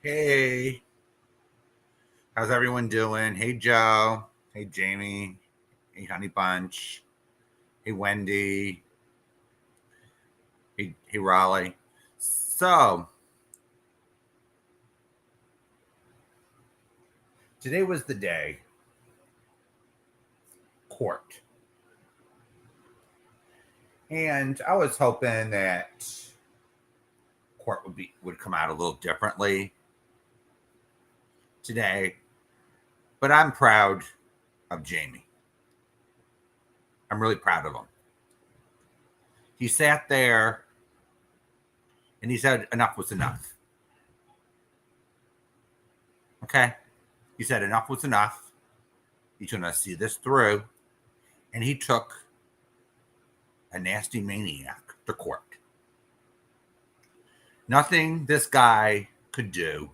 Hey, how's everyone doing? Hey, Joe. Hey, Jamie. Hey, Honey Bunch. Hey, Wendy. Hey, Raleigh. So, today was the day court. And I was hoping that court would come out a little differently today, but I'm proud of Jamie. I'm really proud of him. He sat there and he said enough was enough. Okay? He said enough was enough. He's going to see this through. And he took a nasty maniac to court. Nothing this guy could do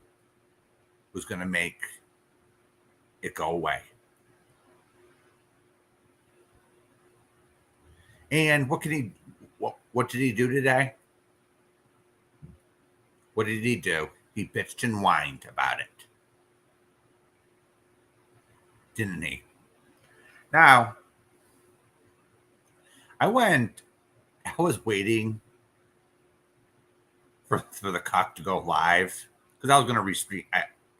was going to make it go away. And what did he do today? What did he do? He bitched and whined about it. Didn't he? Now, I was waiting for the cock to go live because I was going to restream.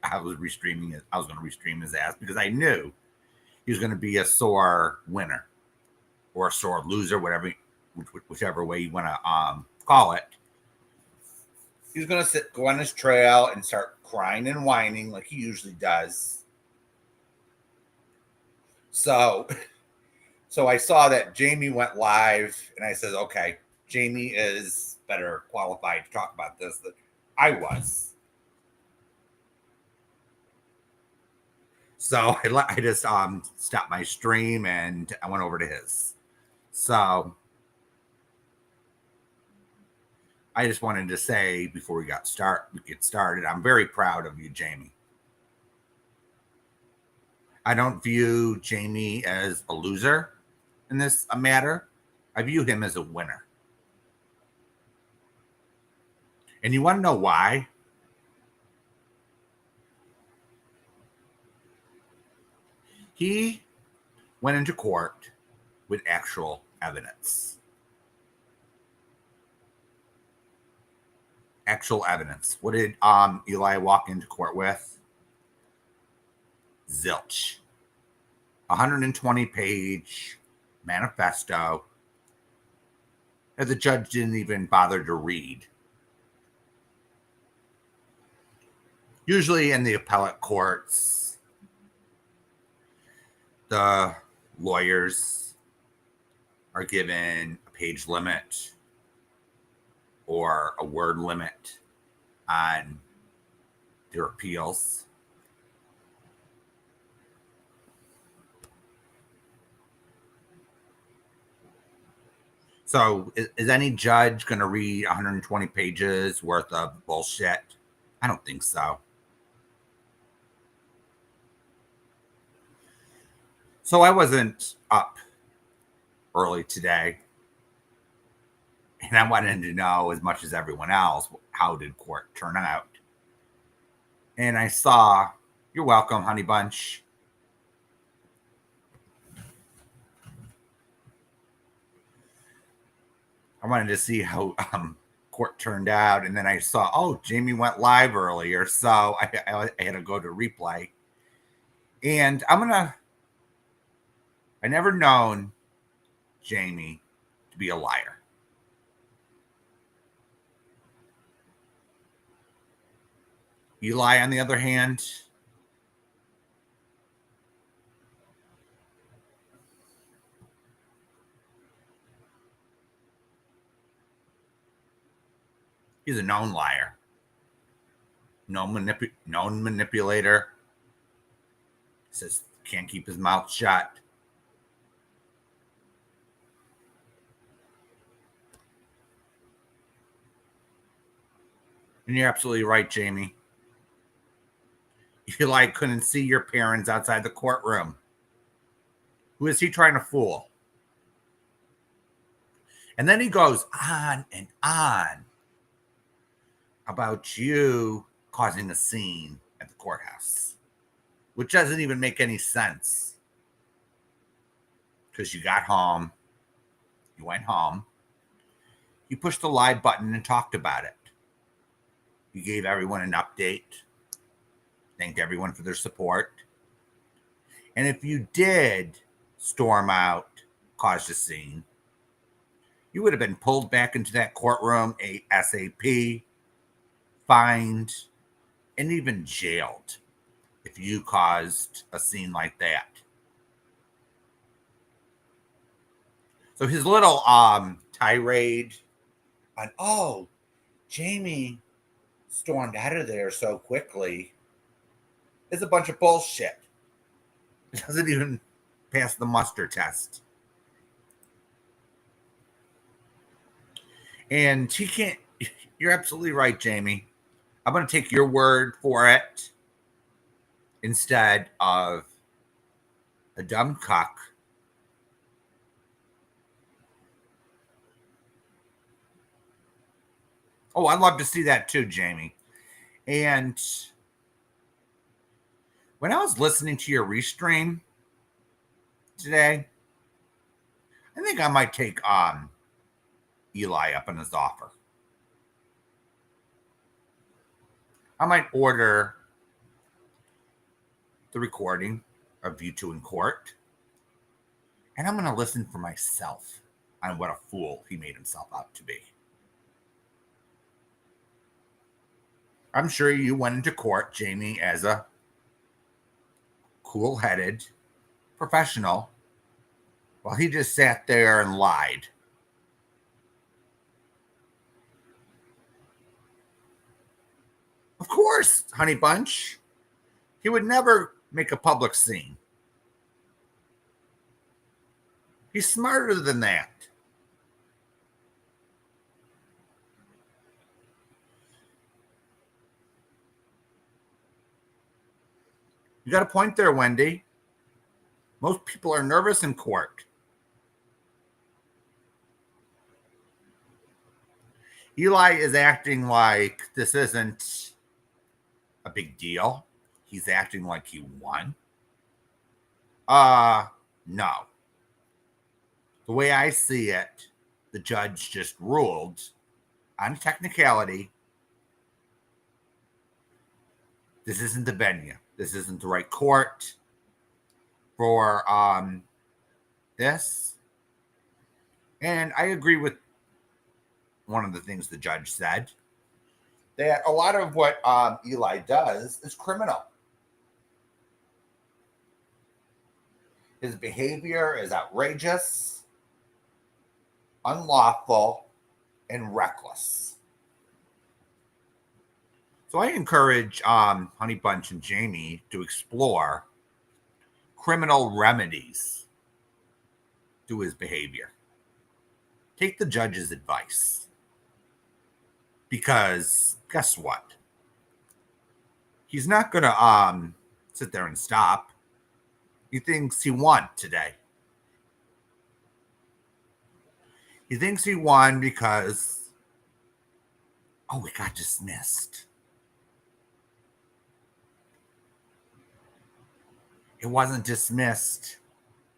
I was restreaming it. I was going to restream his ass because I knew he was going to be a sore winner or a sore loser, whichever way you want to call it. He's going to go on his trail and start crying and whining like he usually does. So I saw that Jamie went live, and I said, okay, Jamie is better qualified to talk about this than I was. So I just stopped my stream and I went over to his. So I just wanted to say before we get started, I'm very proud of you, Jamie. I don't view Jamie as a loser in this matter. I view him as a winner. And you want to know why? He went into court with actual evidence. Actual evidence. What did Eli walk into court with? Zilch. 120-page manifesto that the judge didn't even bother to read. Usually in the appellate courts, the lawyers are given a page limit or a word limit on their appeals. So is any judge going to read 120 pages worth of bullshit? I don't think so. So I wasn't up early today, and I wanted to know as much as everyone else, how did court turn out? And I saw, you're welcome, Honey Bunch. I wanted to see how court turned out, and then I saw, oh, Jamie went live earlier, so I had to go to replay. And I never known Jamie to be a liar. Eli, on the other hand, he's a known liar, known manipulator. Says can't keep his mouth shut. And you're absolutely right, Jamie. Eli couldn't see your parents outside the courtroom. Who is he trying to fool? And then he goes on and on about you causing a scene at the courthouse, which doesn't even make any sense. Because you got home, you went home, you pushed the live button and talked about it. You gave everyone an update, thanked everyone for their support. And if you did storm out, cause a scene, you would have been pulled back into that courtroom ASAP, fined, and even jailed if you caused a scene like that. So his little tirade on, oh, Jamie stormed out of there so quickly is a bunch of bullshit. It doesn't even pass the muster test. And he can't, you're absolutely right, Jamie. I'm going to take your word for it instead of a dumb cuck. Oh, I'd love to see that too, Jamie. And when I was listening to your restream today, I think I might take Eli up on his offer. I might order the recording of you two in court, and I'm going to listen for myself on what a fool he made himself out to be. I'm sure you went into court, Jamie, as a cool-headed professional, while he just sat there and lied. Of course, Honey Bunch. He would never make a public scene. He's smarter than that. You got a point there, Wendy. Most people are nervous in court. Eli is acting like this isn't a big deal. He's acting like he won. No. The way I see it, the judge just ruled on technicality. This isn't the venue. This isn't the right court for this. And I agree with one of the things the judge said, that a lot of what Eli does is criminal. His behavior is outrageous, unlawful, and reckless. So I encourage Honey Bunch and Jamie to explore criminal remedies to his behavior. Take the judge's advice. Because guess what? He's not going to sit there and stop. He thinks he won today. He thinks he won because, oh, we got dismissed. It wasn't dismissed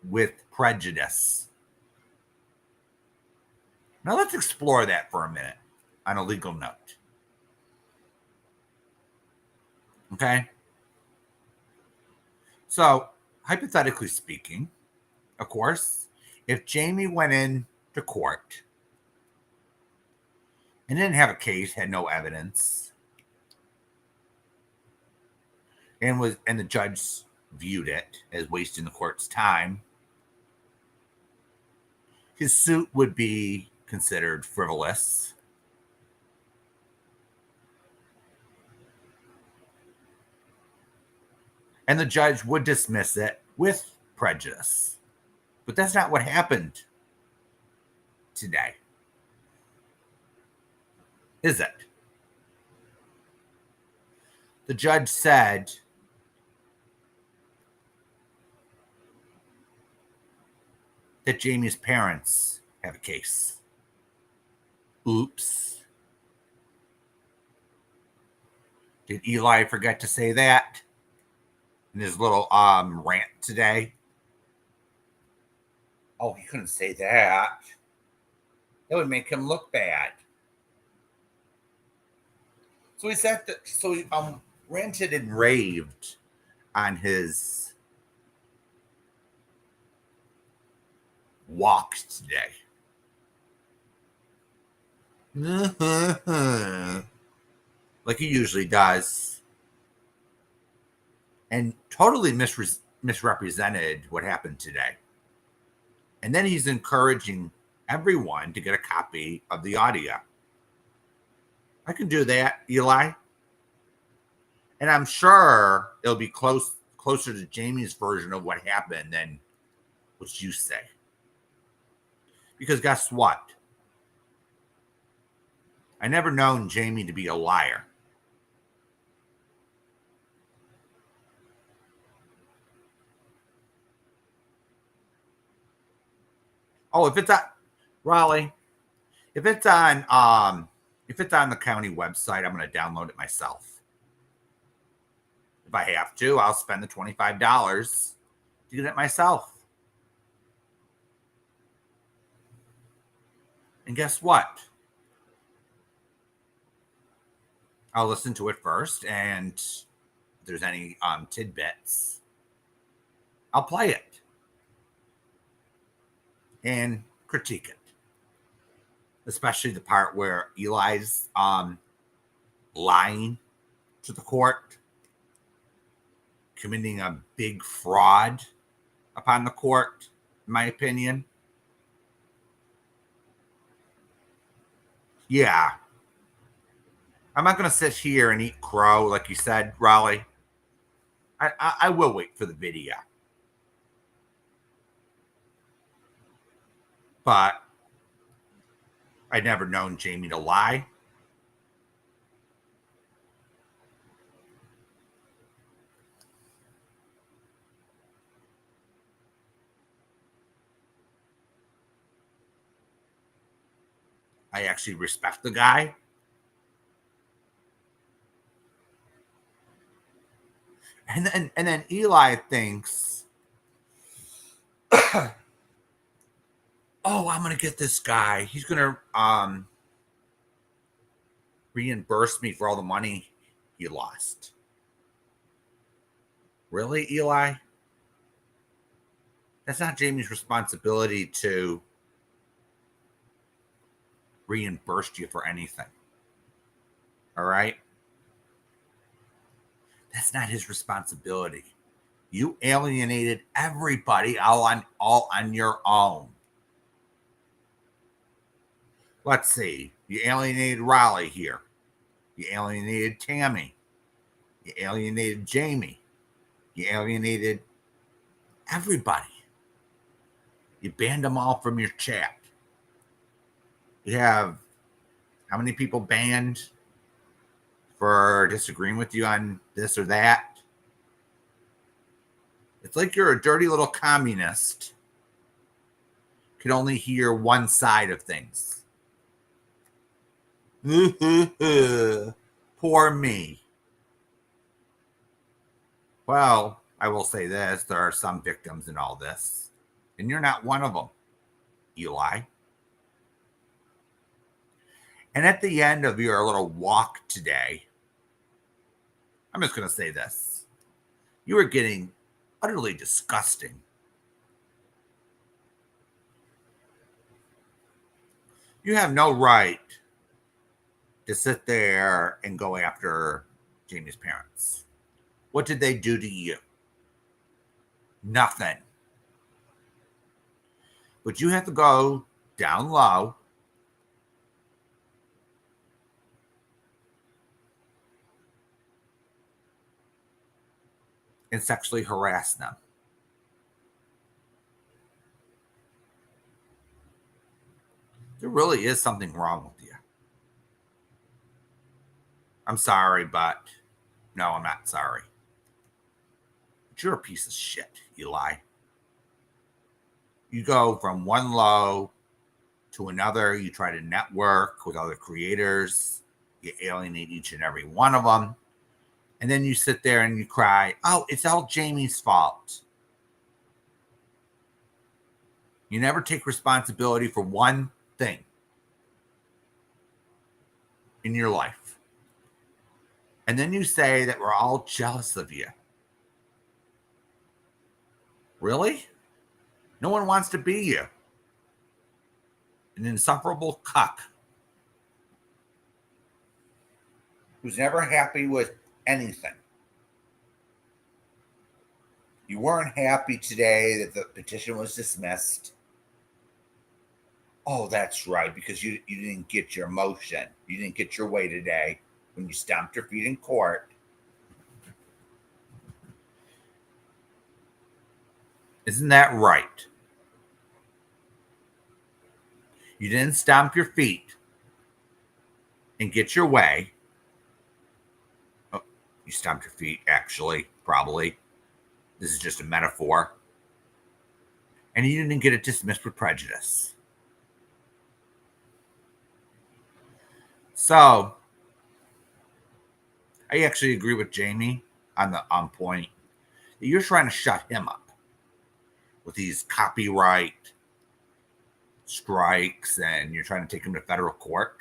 with prejudice. Now let's explore that for a minute on a legal note. Okay? So, hypothetically speaking, of course, if Jamie went in to court and didn't have a case, had no evidence, and the judge viewed it as wasting the court's time, his suit would be considered frivolous. And the judge would dismiss it with prejudice. But that's not what happened today, is it? The judge said that Jamie's parents have a case. Oops. Did Eli forget to say that in his little rant today? Oh, he couldn't say that. That would make him look bad. So he said that. So he ranted and raved on his walk today. Like he usually does. And totally misrepresented what happened today. And then he's encouraging everyone to get a copy of the audio. I can do that, Eli. And I'm sure it'll be closer to Jamie's version of what happened than what you say. Because guess what? I never known Jamie to be a liar. Oh, if it's on Raleigh, if it's on the county website, I'm going to download it myself. If I have to, I'll spend the $25 to get it myself. And guess what? I'll listen to it first, and if there's any tidbits, I'll play it and critique it. Especially the part where Eli's lying to the court, committing a big fraud upon the court, in my opinion. Yeah. I'm not going to sit here and eat crow, like you said, Raleigh. I will wait for the video. But I'd never known Jamie to lie. I actually respect the guy. And then Eli thinks, oh, I'm gonna get this guy. He's gonna reimburse me for all the money he lost. Really, Eli? That's not Jamie's responsibility to reimburse you for anything. All right? That's not his responsibility. You alienated everybody all on your own. Let's see. You alienated Raleigh here. You alienated Tammy. You alienated Jamie. You alienated everybody. You banned them all from your chat. You have how many people banned for disagreeing with you on this or that? It's like you're a dirty little communist. Can only hear one side of things. Poor me. Well, I will say this. There are some victims in all this. And you're not one of them, Eli. And at the end of your little walk today, I'm just going to say this. You are getting utterly disgusting. You have no right to sit there and go after Jamie's parents. What did they do to you? Nothing. But you have to go down low and sexually harass them. There really is something wrong with you. I'm sorry, but no, I'm not sorry. But you're a piece of shit, Eli. You go from one low to another. You try to network with other creators. You alienate each and every one of them. And then you sit there and you cry, oh, it's all Jamie's fault. You never take responsibility for one thing in your life. And then you say that we're all jealous of you. Really? No one wants to be you. An insufferable cuck who's never happy with anything. You weren't happy today that the petition was dismissed. Oh, that's right, because you didn't get your motion. You didn't get your way today when you stomped your feet in court. Isn't that right? You didn't stomp your feet and get your way. Oh, you stomped your feet, actually, probably. This is just a metaphor. And you didn't get it dismissed with prejudice. So, I actually agree with Jamie on point. You're trying to shut him up with these copyright strikes, and you're trying to take him to federal court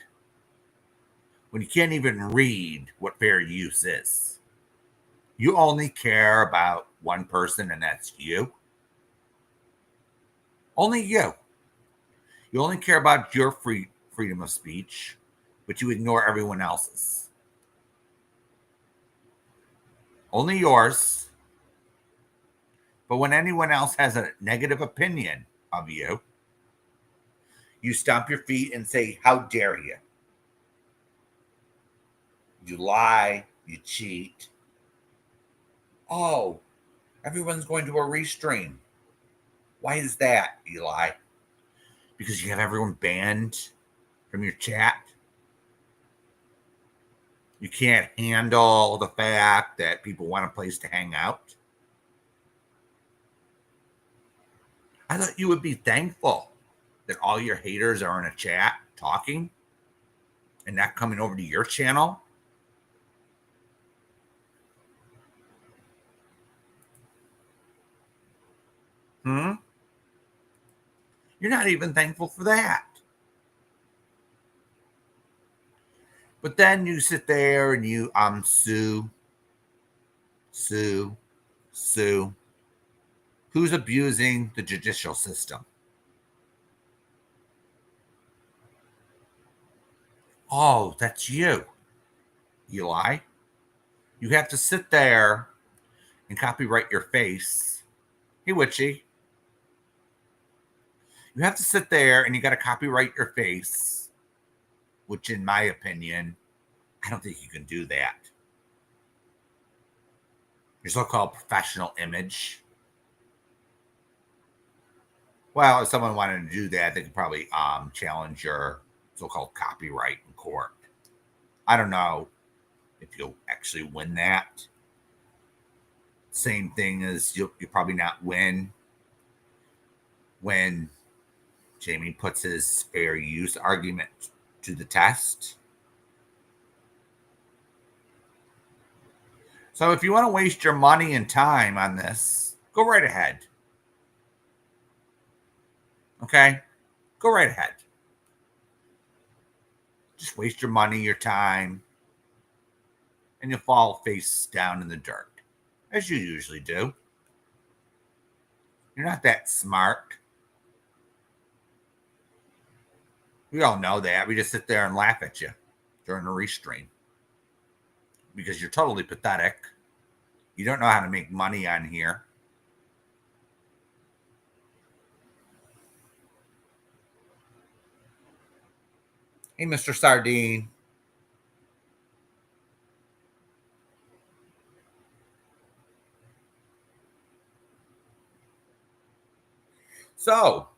when you can't even read what fair use is. You only care about one person, and that's you. Only you. You only care about your freedom of speech, but you ignore everyone else's. Only yours. But when anyone else has a negative opinion of you, you stomp your feet and say, how dare you? You lie, you cheat. Oh, everyone's going to a restream. Why is that, Eli? Because you have everyone banned from your chat? You can't handle the fact that people want a place to hang out? I thought you would be thankful that all your haters are in a chat talking and not coming over to your channel. You're not even thankful for that. But then you sit there and you sue. Who's abusing the judicial system? Oh, that's you, Eli. You have to sit there and copyright your face. Hey, Witchy. You have to sit there and you got to copyright your face, which in my opinion, I don't think you can do that. Your so-called professional image. Well, if someone wanted to do that, they could probably challenge your so-called copyright in court. I don't know if you'll actually win that. Same thing as you'll probably not win when Jamie puts his fair use argument to the test. So if you want to waste your money and time on this, go right ahead. Okay? Go right ahead. Just waste your money, your time, and you'll fall face down in the dirt, as you usually do. You're not that smart. We all know that. We just sit there and laugh at you during the restream because you're totally pathetic. You don't know how to make money on here. Hey, Mr. Sardine. So,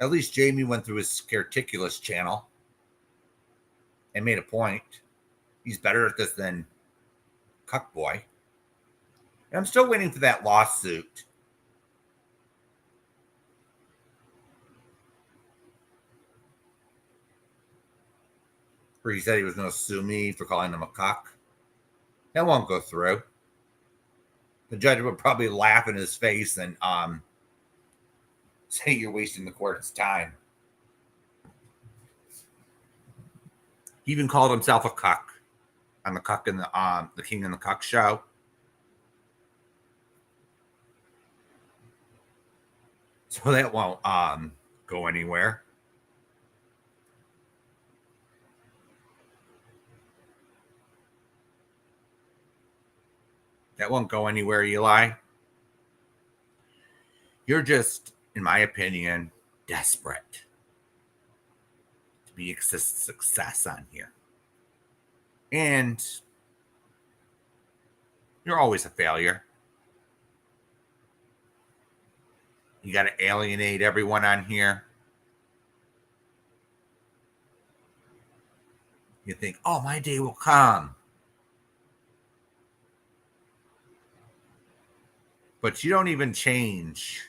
at least Jamie went through his Scarticulous channel and made a point. He's better at this than Cuckboy. And I'm still waiting for that lawsuit. Where he said he was going to sue me for calling him a cuck. That won't go through. The judge would probably laugh in his face and say you're wasting the court's time. He even called himself a cuck on the Cuck and the King and the Cuck show. So that won't go anywhere. That won't go anywhere, Eli. You're just, in my opinion, desperate to be a success on here. And you're always a failure. You got to alienate everyone on here. You think, oh, my day will come. But you don't even change.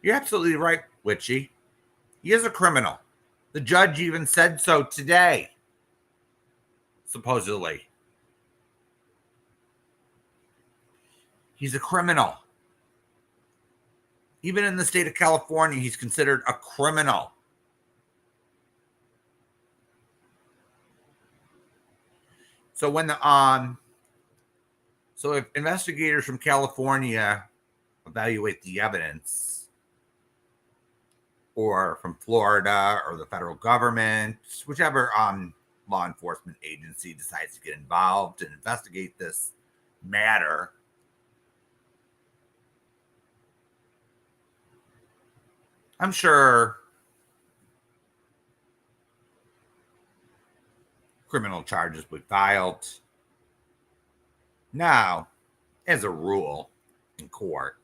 You're absolutely right, Witchy. He is a criminal. The judge even said so today, supposedly. He's a criminal. Even in the state of California, he's considered a criminal. So when so if investigators from California evaluate the evidence, or from Florida or the federal government, whichever law enforcement agency decides to get involved and investigate this matter, I'm sure criminal charges would be filed. Now, as a rule in court,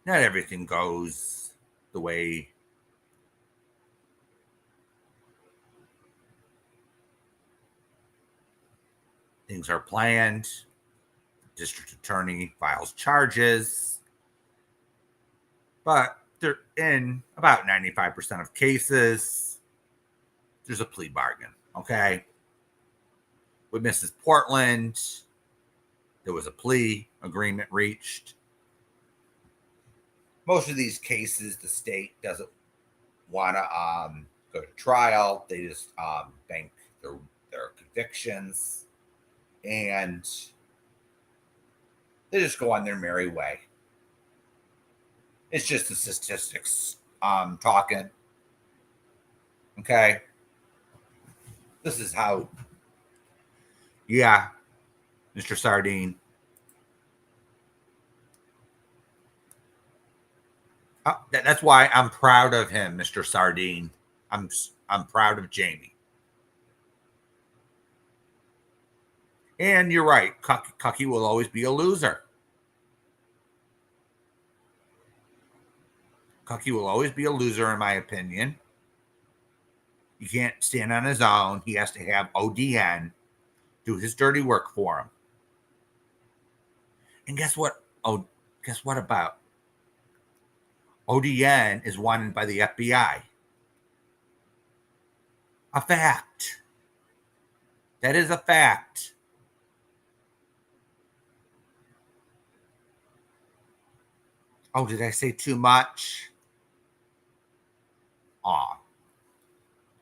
not everything goes the way things are planned. District attorney files charges, but they're in about 95% of cases. There's a plea bargain, okay? With Mrs. Portland, there was a plea agreement reached. Most of these cases, the state doesn't want to go to trial. They just bank their convictions, and they just go on their merry way. It's just the statistics talking. Okay. This is how, yeah, Mr. Sardine. That's why I'm proud of him, Mr. Sardine. I'm proud of Jamie. And you're right, Cucky will always be a loser. Cucky will always be a loser, in my opinion. He can't stand on his own. He has to have ODN do his dirty work for him. And guess what? Oh, guess what about? ODN is wanted by the FBI. A fact. That is a fact. Oh, did I say too much? Aw.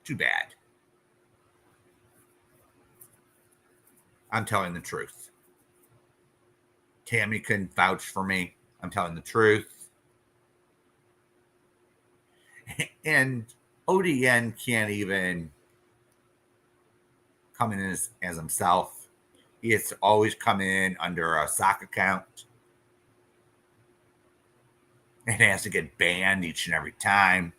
Too bad. I'm telling the truth. Tammy can vouch for me. I'm telling the truth. And ODN can't even come in as himself. He has to always come in under a sock account. And has to get banned each and every time.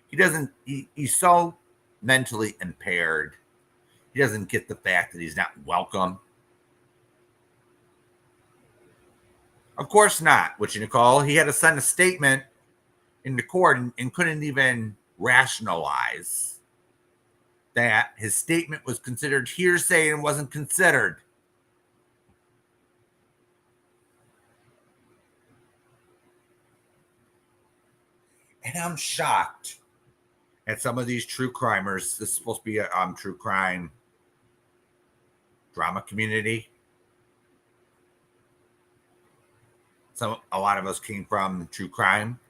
He's so mentally impaired. He doesn't get the fact that he's not welcome. Of course not, which Nicole, he had to send a statement into court and couldn't even rationalize that his statement was considered hearsay and wasn't considered. And I'm shocked at some of these true crimers. This is supposed to be a true crime drama community. A lot of us came from true crime.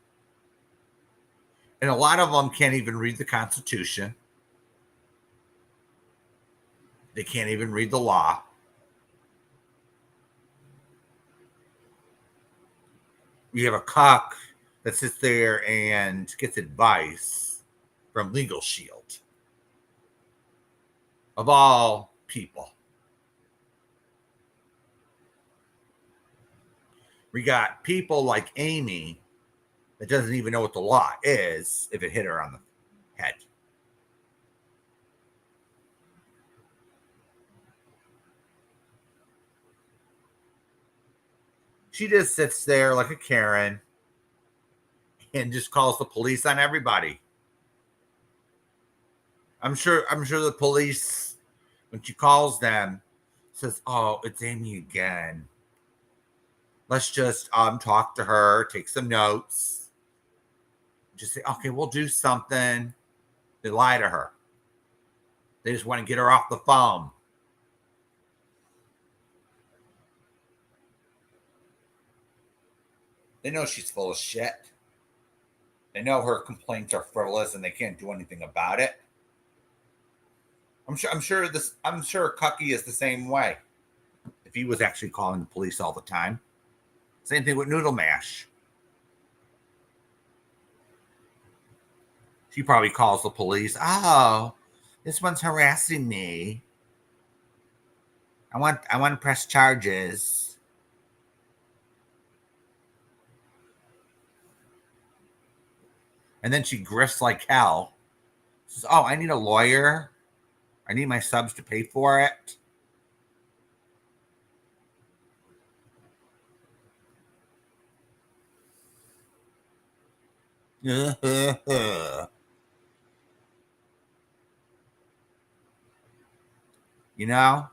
And a lot of them can't even read the Constitution. They can't even read the law. You have a cock that sits there and gets advice from Legal Shield. Of all people. We got people like Amy that doesn't even know what the law is if it hit her on the head. She just sits there like a Karen and just calls the police on everybody. I'm sure the police, when she calls them, says, "Oh, it's Amy again. Let's just talk to her, take some notes. Just say, okay, we'll do something." They lie to her. They just want to get her off the phone. They know she's full of shit. They know her complaints are frivolous and they can't do anything about it. I'm sure Cucky is the same way. If he was actually calling the police all the time. Same thing with Noodle Mash. She probably calls the police. "Oh, this one's harassing me. I want to press charges." And then she grifts like hell. Says, "Oh, I need a lawyer. I need my subs to pay for it." You know,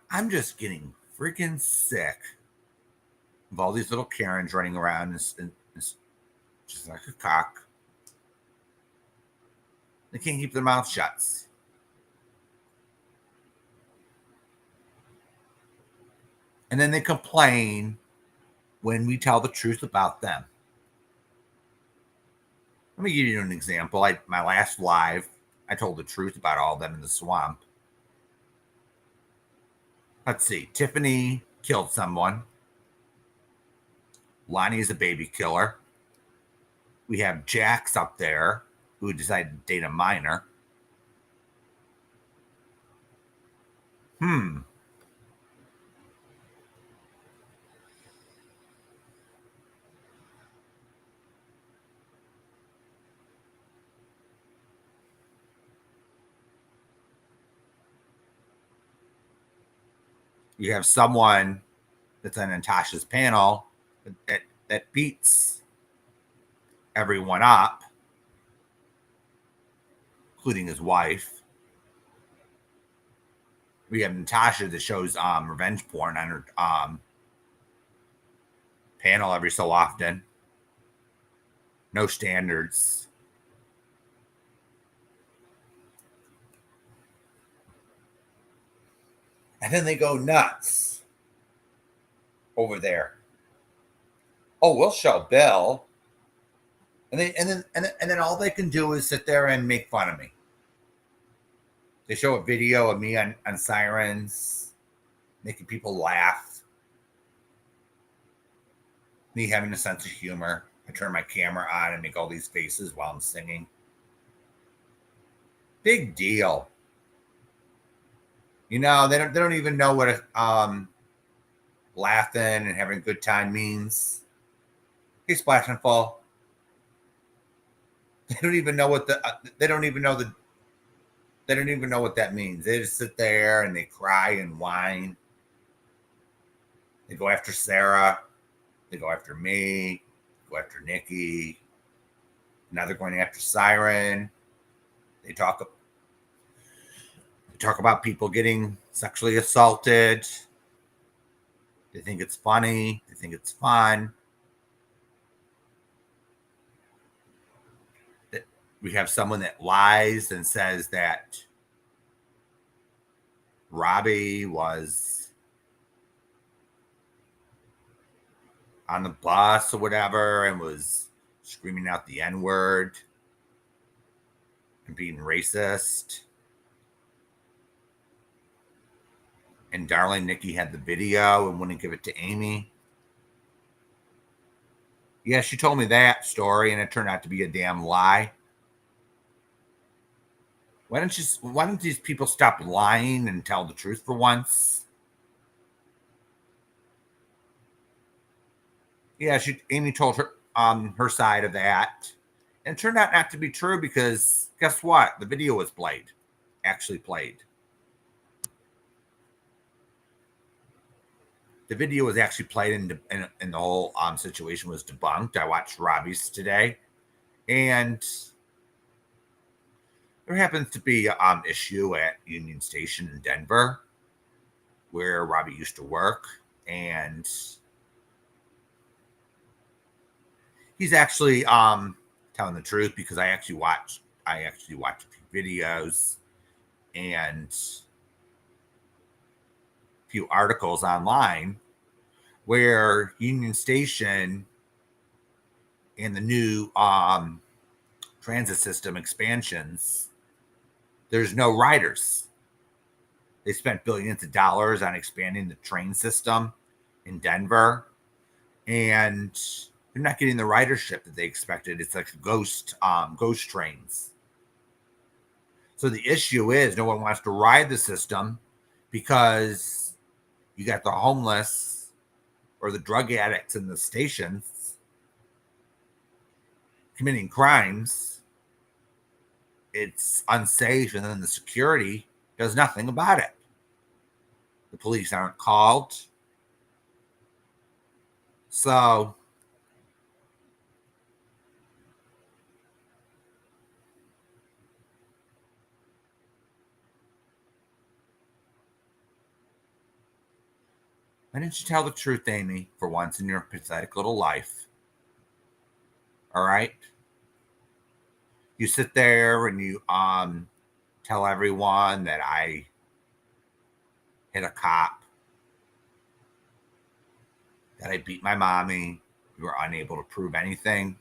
I'm just getting freaking sick of all these little Karens running around and just like a cock. They can't keep their mouth shut. And then they complain when we tell the truth about them. Let me give you an example. My last live, I told the truth about all of them in the swamp. Let's see. Tiffany killed someone. Lonnie is a baby killer. We have Jax up there who decided to date a minor. You have someone that's on Natasha's panel that beats everyone up, including his wife. We have Natasha that shows revenge porn on her panel every so often. No standards. And then they go nuts over there. "Oh, we'll show Bill." And then all they can do is sit there and make fun of me. They show a video of me on Sirens, making people laugh. Me having a sense of humor. I turn my camera on and make all these faces while I'm singing. Big deal. You know, they don't even know what laughing and having a good time means. Hey, Splash and Fall. They don't even know what they don't even know what that means. They just sit there and they cry and whine. They go after Sarah. They go after me. They go after Nikki. Now they're going after Siren. They talk about people getting sexually assaulted. They think it's funny. They think it's fun. we have someone that lies and says that Robbie was on the bus or whatever and was screaming out the N-word and being racist. And darling Nikki had the video and wouldn't give it to Amy. Yeah, she told me that story, and it turned out to be a damn lie. Why don't these people stop lying and tell the truth for once? Yeah, Amy told her side of that, and it turned out not to be true because guess what? The video was actually played. The video was actually played, and the whole situation was debunked. I watched Robbie's today, and there happens to be an issue at Union Station in Denver where Robbie used to work, and he's actually telling the truth because I actually watched a few videos and a few articles online where Union Station and the new transit system expansions, there's no riders. They spent billions of dollars on expanding the train system in Denver, and they're not getting the ridership that they expected. It's like ghost trains. So the issue is no one wants to ride the system because you got the homeless or the drug addicts in the stations committing crimes. It's unsafe, and then the security does nothing about it. The police aren't called. So why didn't you tell the truth, Amy, for once in your pathetic little life? All right? You sit there and you tell everyone that I hit a cop, that I beat my mommy. You were unable to prove anything.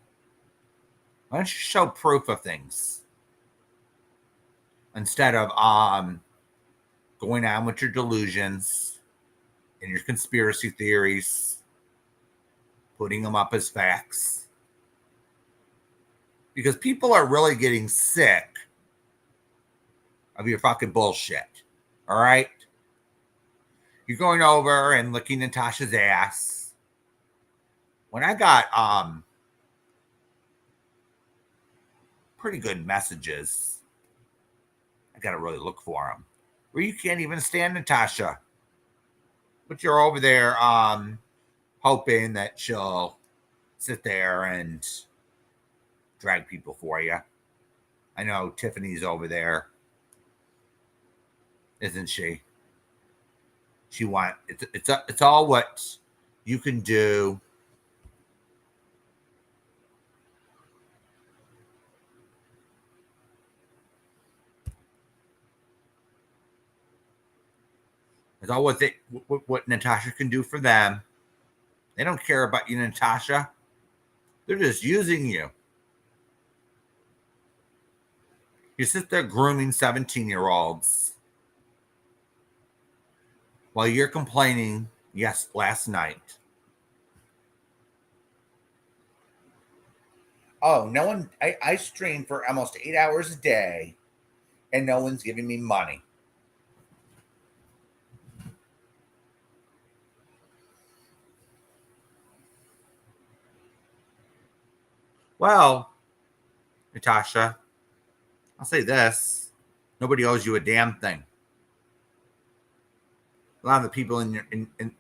Why don't you show proof of things instead of going on with your delusions and your conspiracy theories, putting them up as facts? Because people are really getting sick of your fucking bullshit. All right? You're going over and licking Natasha's ass. When I got pretty good messages, I got to really look for them, where you can't even stand Natasha, but you're over there hoping that she'll sit there and drag people for you. I know Tiffany's over there, isn't she? It's all what you can do. It's all what Natasha can do for them. They don't care about you, Natasha. They're just using you. You sit there grooming 17-year-olds while you're complaining, yes, last night. Oh, no one, I stream for almost 8 hours a day and no one's giving me money. Well, Natasha, I'll say this. Nobody owes you a damn thing. A lot of the people in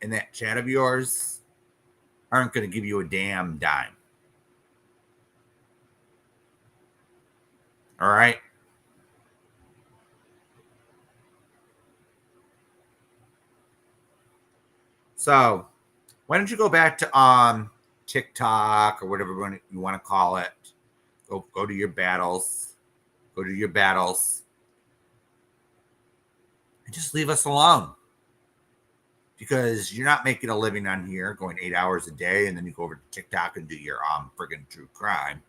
that chat of yours aren't going to give you a damn dime. All right? So, why don't you go back to TikTok or whatever you want to call it? Go to your battles. go to your battles, and just leave us alone. Because you're not making a living on here going 8 hours a day and then you go over to TikTok and do your friggin' true crime.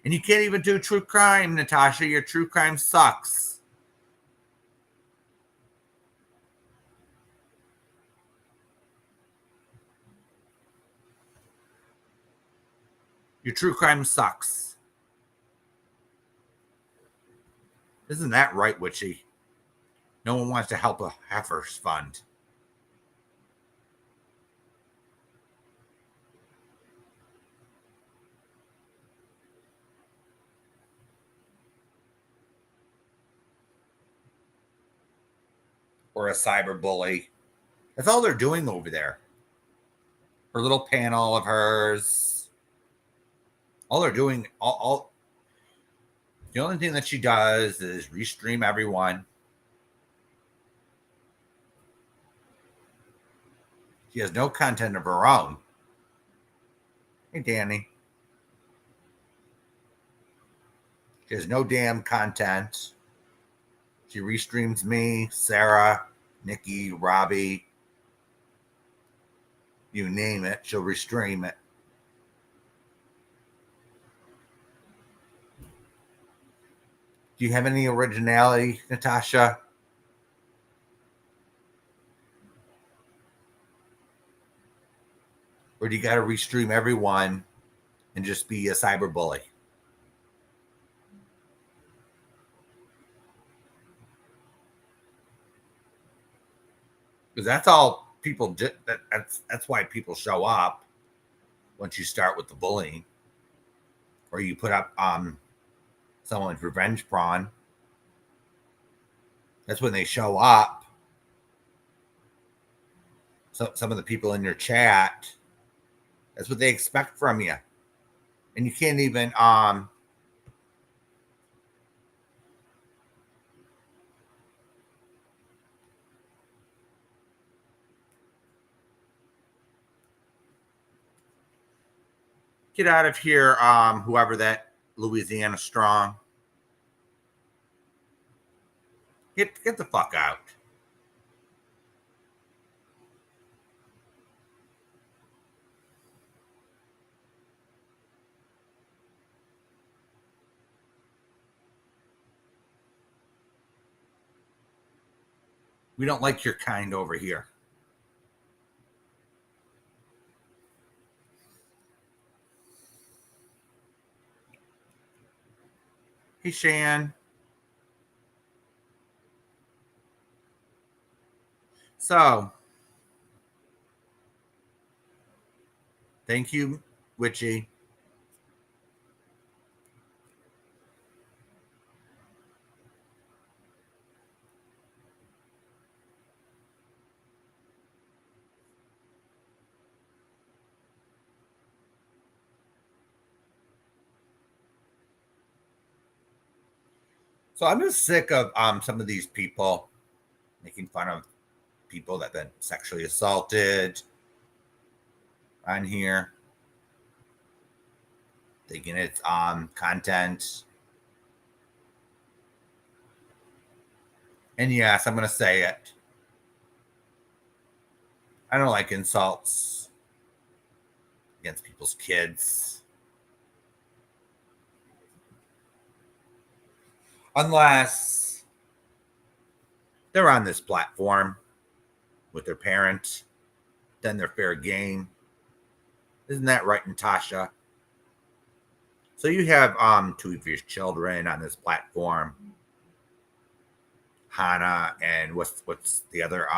And you can't even do true crime, Natasha. Your true crime sucks. Your true crime sucks. Isn't that right, Witchy? No one wants to help a Heifers Fund. Or a cyberbully. That's all they're doing over there. Her little panel of hers. All they're doing, the only thing that she does is restream everyone. She has no content of her own. Hey, Danny. She has no damn content. She restreams me, Sarah, Nikki, Robbie. You name it, she'll restream it. Do you have any originality, Natasha? Or do you got to restream everyone and just be a cyberbully? Because that's all people do. That's why people show up once you start with the bullying, or you put up someone's revenge prawn. That's when they show up. So some of the people in your chat, that's what they expect from you, and you can't even get out of here, whoever that Louisiana Strong. Get the fuck out. We don't like your kind over here. Hey, Shan. So, thank you, Witchy. So I'm just sick of some of these people making fun of people that have been sexually assaulted on here, thinking it's content. And yes, I'm gonna say it. I don't like insults against people's kids. Unless they're on this platform with their parents, then they're fair game. Isn't that right, Natasha? So you have two of your children on this platform, Hannah and what's the other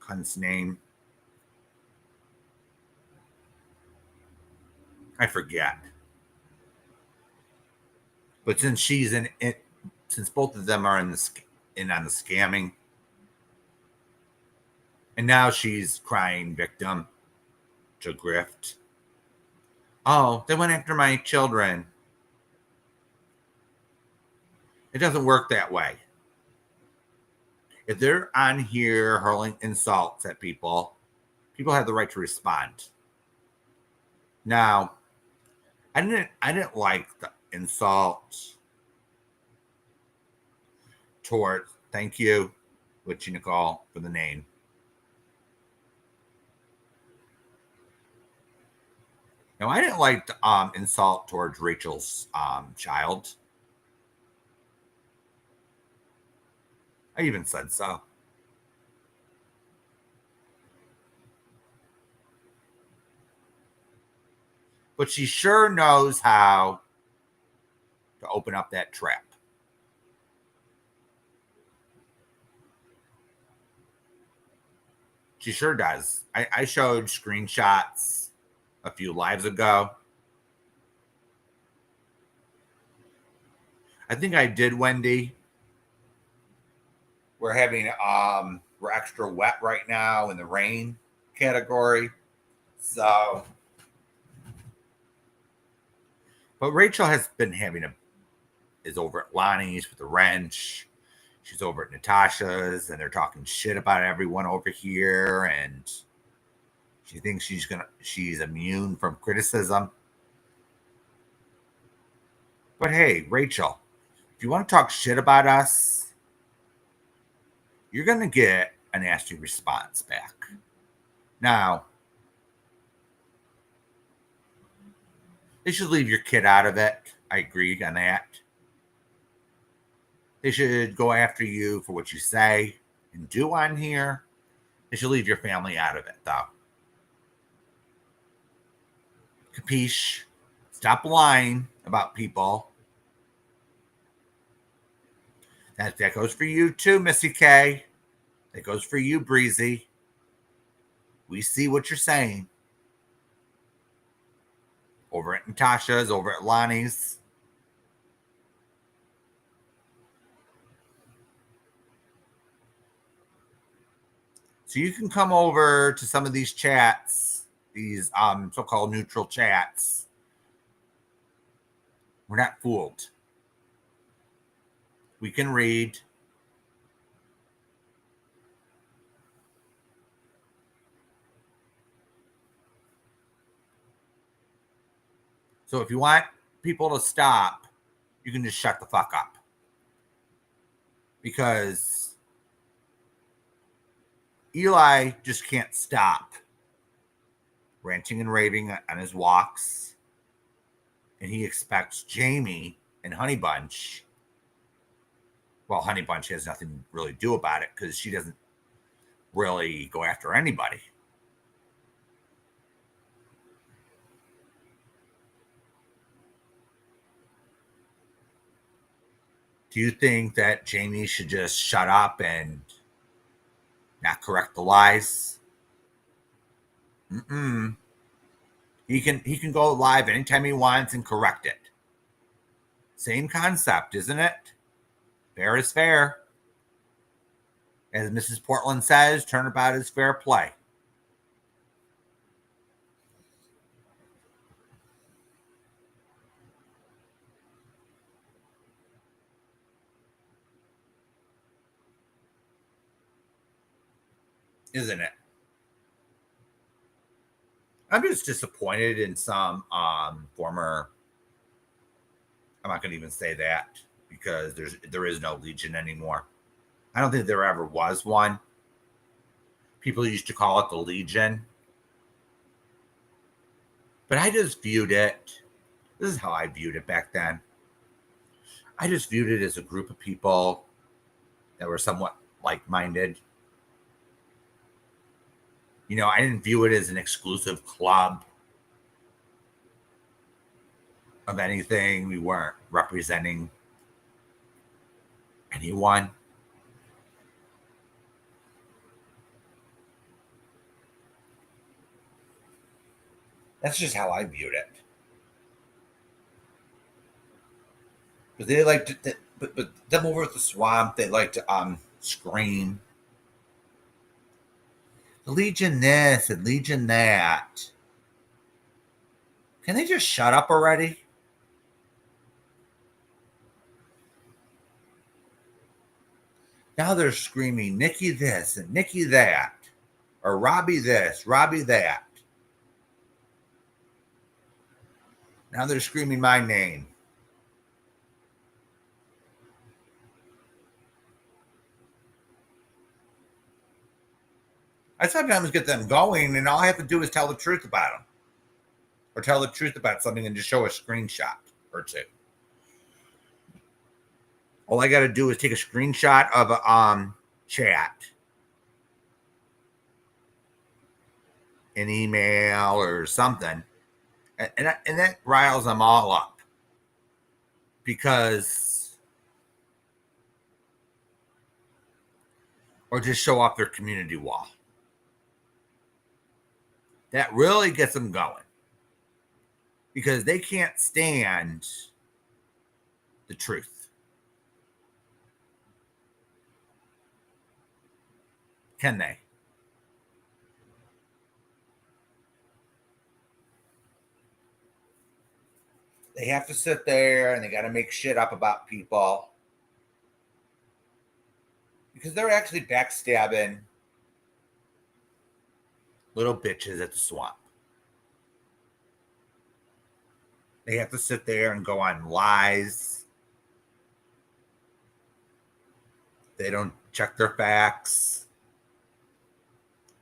cunt's name? I forget. But since she's in it, since both of them are in on the scamming, and now she's crying victim to grift. Oh, they went after my children. It doesn't work that way. If they're on here hurling insults at people, people have the right to respond. Now, I didn't like insult towards, thank you, Witchy Nicole, for the name. Now, I didn't like the insult towards Rachel's child. I even said so. But she sure knows how to open up that trap. She sure does. I showed screenshots a few lives ago. I think I did, Wendy. We're having we're extra wet right now in the rain category. So but Rachel has been is over at Lonnie's with the wrench. She's over at Natasha's and they're talking shit about everyone over here, and she thinks she's immune from criticism. But hey, Rachel, if you want to talk shit about us, you're going to get a nasty response back. Now, they should leave your kid out of it. I agree on that. They should go after you for what you say and do on here. They should leave your family out of it, though. Capiche? Stop lying about people. That goes for you too, Missy K. That goes for you, Breezy. We see what you're saying. Over at Natasha's, over at Lonnie's. So you can come over to some of these chats, these so-called neutral chats. We're not fooled. We can read. So if you want people to stop, you can just shut the fuck up. Because Eli just can't stop ranting and raving on his walks. And he expects Jamie and Honey Bunch. Well, Honey Bunch has nothing really to do about it because she doesn't really go after anybody. Do you think that Jamie should just shut up and not correct the lies? He can go live anytime he wants and correct it. Same concept, isn't it? Fair is fair. As Mrs. Portland says, turnabout is fair play. Isn't it? I'm just disappointed in some former. I'm not going to even say that because there is no Legion anymore. I don't think there ever was one. People used to call it the Legion. But I just viewed it. This is how I viewed it back then. I just viewed it as a group of people that were somewhat like-minded. You know, I didn't view it as an exclusive club of anything. We weren't representing anyone. That's just how I viewed it. But they like to, but them over at the swamp, they like to scream. The Legion this and Legion that. Can they just shut up already? Now they're screaming Nikki this and Nikki that. Or Robbie this, Robbie that. Now they're screaming my name. I sometimes get them going, and all I have to do is tell the truth about them, or tell the truth about something, and just show a screenshot or two. All I got to do is take a screenshot of a chat, an email, or something, and that riles them all up, because, or just show off their community wall. That really gets them going, because they can't stand the truth. Can they? They have to sit there and they got to make shit up about people, because they're actually backstabbing little bitches at the swamp. They have to sit there and go on lies. They don't check their facts.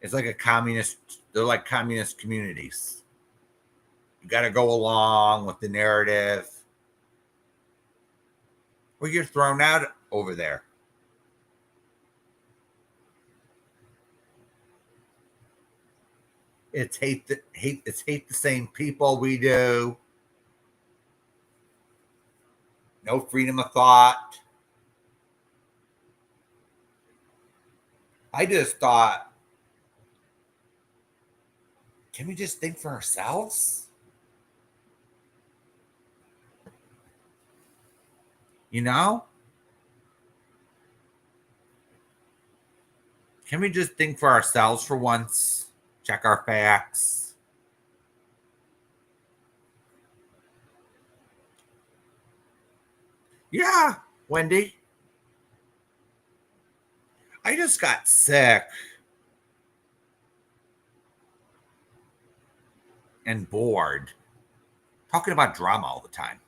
It's like a communist, they're like communist communities. You got to go along with the narrative, or you're thrown out over there. It's hate the same people we do. No freedom of thought. I just thought, can we just think for ourselves? You know? Can we just think for ourselves for once? Check our facts. Yeah, Wendy. I just got sick and bored talking about drama all the time.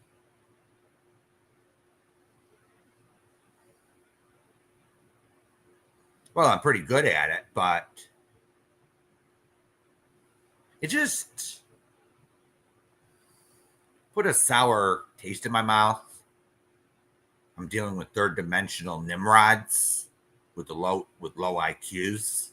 Well, I'm pretty good at it, but it just put a sour taste in my mouth. I'm dealing with third dimensional Nimrods with low IQs.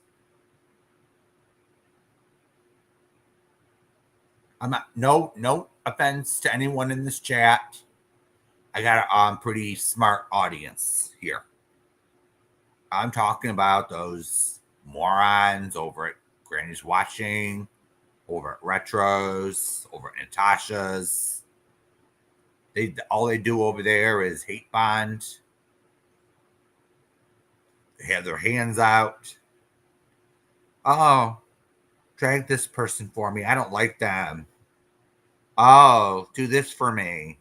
I'm not, no offense to anyone in this chat. I got a pretty smart audience here. I'm talking about those morons over at Granny's Watching, over at Retros, over at Natasha's. All they do over there is hate bond. They have their hands out. Oh, drag this person for me. I don't like them. Oh, do this for me.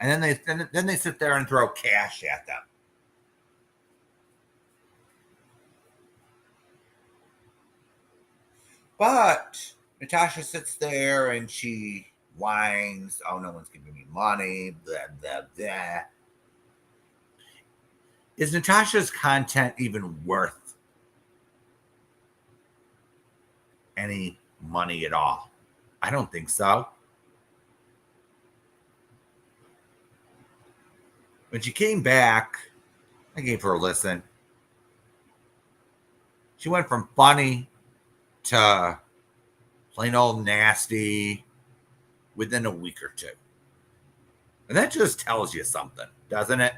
And then they sit there and throw cash at them. But Natasha sits there and she whines, oh, no one's giving me money, blah, blah, blah. Is Natasha's content even worth any money at all? I don't think so. When she came back, I gave her a listen. She went from funny to plain old nasty within a week or two. And that just tells you something, doesn't it?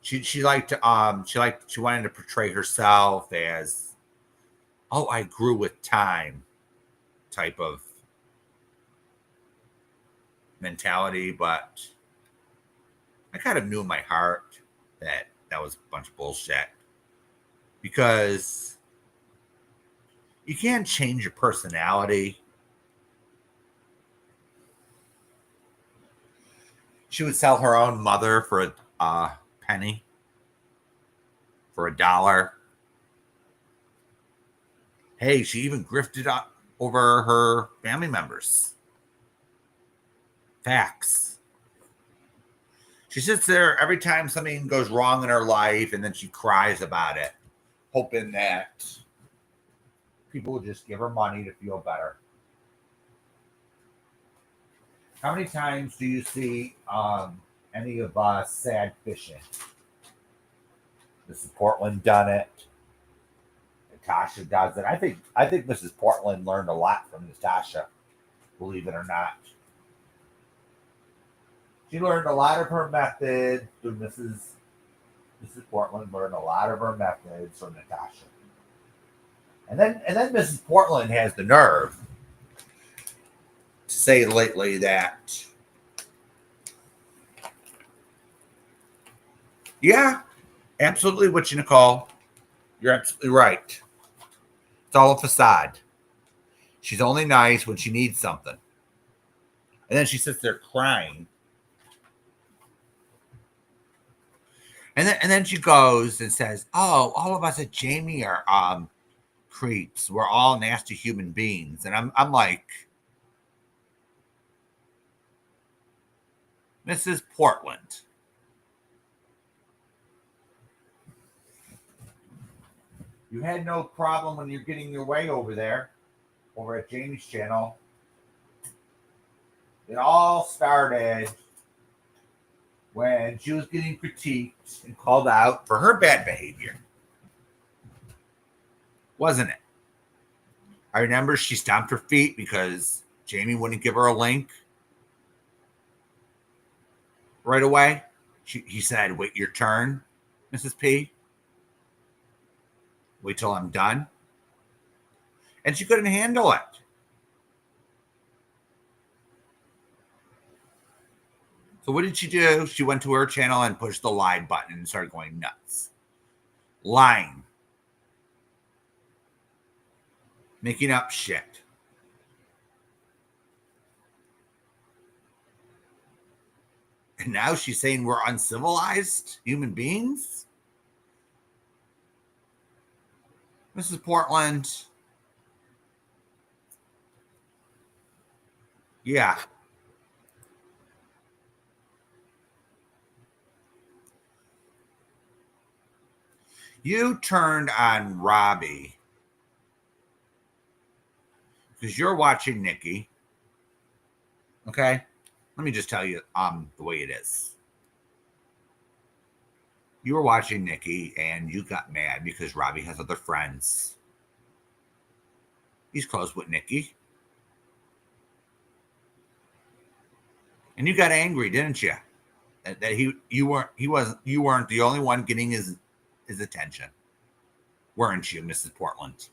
She wanted to portray herself as, oh, I grew with time type of mentality, but I kind of knew in my heart that was a bunch of bullshit, because you can't change your personality. She would sell her own mother for a penny, for $1. Hey, she even grifted up over her family members. Facts. She sits there every time something goes wrong in her life, and then she cries about it. hoping that people will just give her money to feel better. How many times do you see any of us sad fishing? Mrs. Portland done it. Natasha does it. I think Mrs. Portland learned a lot from Natasha, believe it or not. She learned a lot of her methods through Mrs. Portland learned a lot of her methods from Natasha. And then Mrs. Portland has the nerve to say lately that, yeah, absolutely what you Nicole. You're absolutely right. It's all a facade. She's only nice when she needs something. And then she sits there crying. And then she goes and says, "Oh, all of us at Jamie are creeps. We're all nasty human beings." And I'm like, Mrs. Portland, you had no problem when you're getting your way over there, over at Jamie's channel. It all started when she was getting critiqued and called out for her bad behavior. Wasn't it? I remember she stomped her feet because Jamie wouldn't give her a link right away. He said, "Wait your turn, Mrs. P. Wait till I'm done." And she couldn't handle it. So what did she do? She went to her channel and pushed the lie button and started going nuts. Lying. Making up shit. And now she's saying we're uncivilized human beings? Mrs. Portland. Yeah. You turned on Robbie because you're watching Nikki. Okay? Let me just tell you the way it is. You were watching Nikki and you got mad because Robbie has other friends. He's close with Nikki. And you got angry, didn't you? That you weren't the only one getting his attention. Weren't you, Mrs. Portland?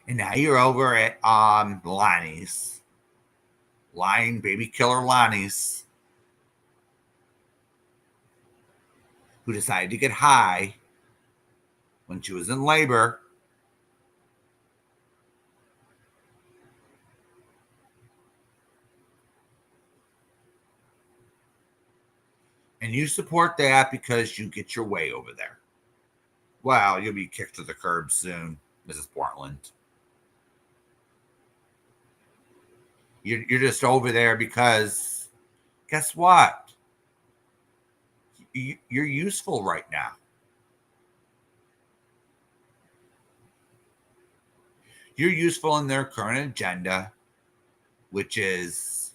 And now you're over at Lonnie's. Lying baby killer Lonnie's. Who decided to get high when she was in labor. And you support that because you get your way over there. Well, you'll be kicked to the curb soon, Mrs. Portland. You're just over there because guess what? You're useful right now. You're useful in their current agenda, which is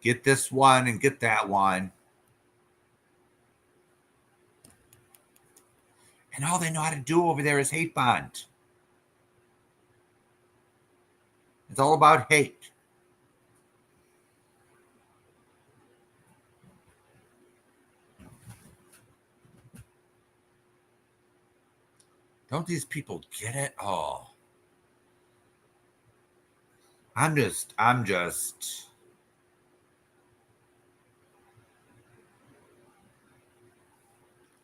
get this one and get that one. And all they know how to do over there is hate bond. It's all about hate. Don't these people get it? Oh. I'm just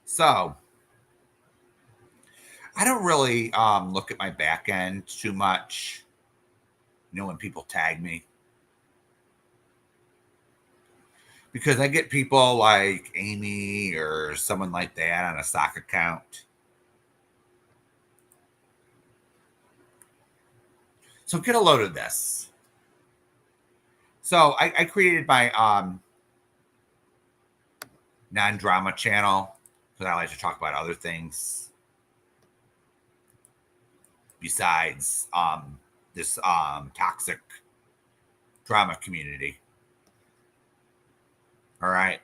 so I don't really look at my back end too much. You know, when people tag me. Because I get people like Amy or someone like that on a sock account. So get a load of this. So I created my non-drama channel because I like to talk about other things besides this toxic drama community. All right.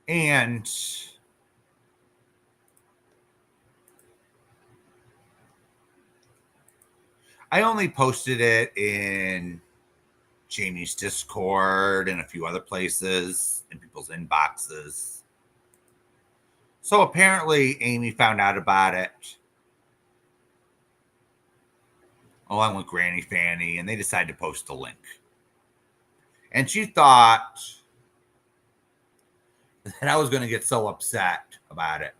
And I only posted it in Jamie's Discord and a few other places in people's inboxes. So apparently Amy found out about it along with Granny Fanny, and they decided to post the link. And she thought that I was going to get so upset about it.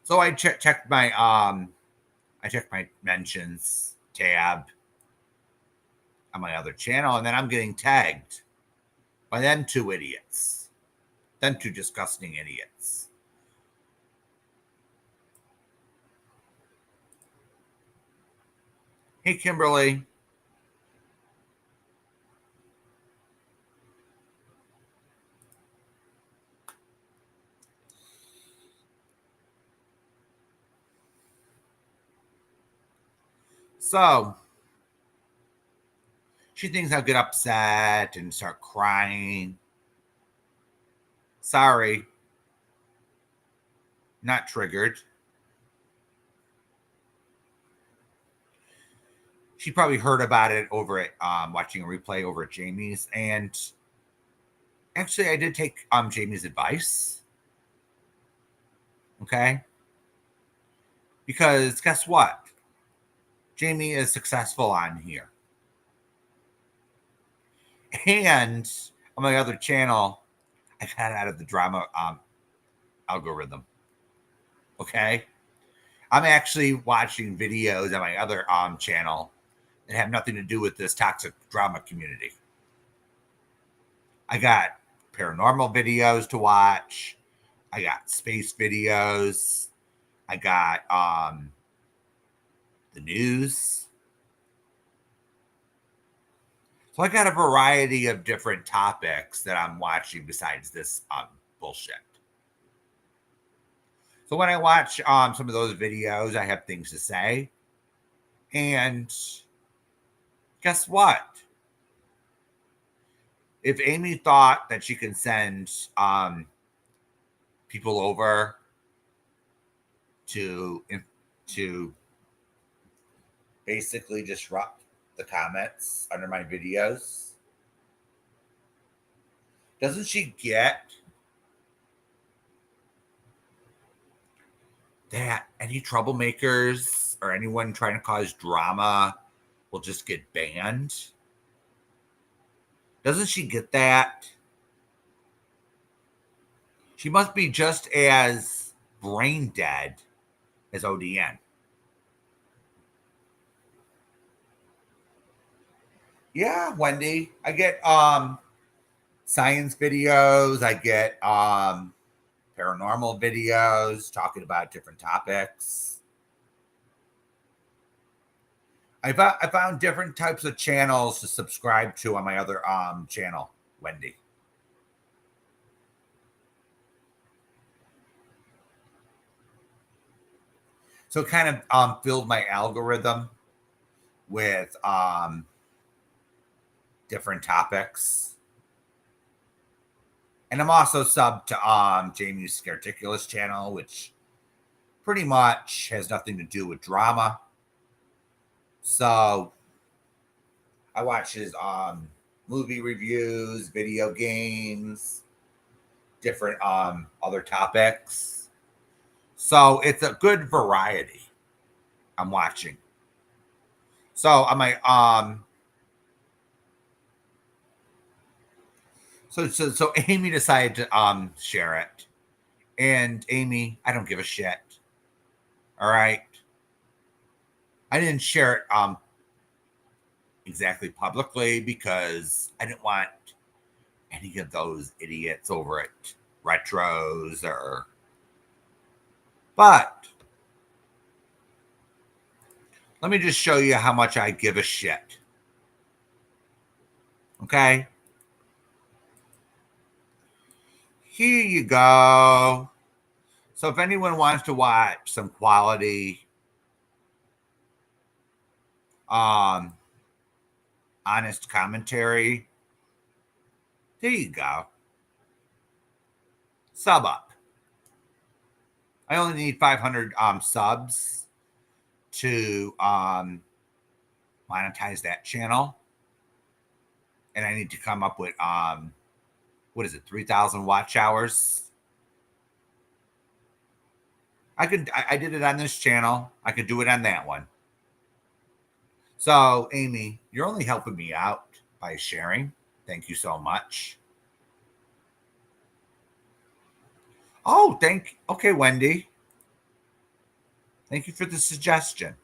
So I checked my mentions tab on my other channel, and then I'm getting tagged by them two idiots. Them two disgusting idiots. Hey, Kimberly. So she thinks I'll get upset and start crying. Sorry. Not triggered. She probably heard about it over at watching a replay over at Jamie's. And actually, I did take Jamie's advice. Okay. Because guess what? Jamie is successful on here. And on my other channel, I got out of the drama algorithm. Okay. I'm actually watching videos on my other channel that have nothing to do with this toxic drama community. I got paranormal videos to watch. I got space videos. I got the news. So I got a variety of different topics that I'm watching besides this bullshit. So when I watch some of those videos, I have things to say. And guess what? If Amy thought that she can send people over to basically disrupt the comments under my videos, doesn't she get that any troublemakers or anyone trying to cause drama will just get banned? Doesn't she get that? She must be just as brain dead as ODN. Yeah, Wendy. I get science videos. I get paranormal videos talking about different topics. I found different types of channels to subscribe to on my other channel, Wendy. So it kind of filled my algorithm with different topics. And I'm also subbed to Jamie's Scarticulous channel, which pretty much has nothing to do with drama. So I watch his movie reviews, video games, different other topics. So it's a good variety I'm watching. So on my so Amy decided to share it. And Amy, I don't give a shit. All right. I didn't share it exactly publicly because I didn't want any of those idiots over at Retros or. But let me just show you how much I give a shit. Okay? Here you go. So if anyone wants to watch some quality, honest commentary, there you go. Sub up. I only need 500 subs to monetize that channel. And I need to come up with what is it, 3,000 watch hours? I did it on this channel. I could do it on that one. So, Amy, you're only helping me out by sharing. Thank you so much. Oh, okay, Wendy. Thank you for the suggestion.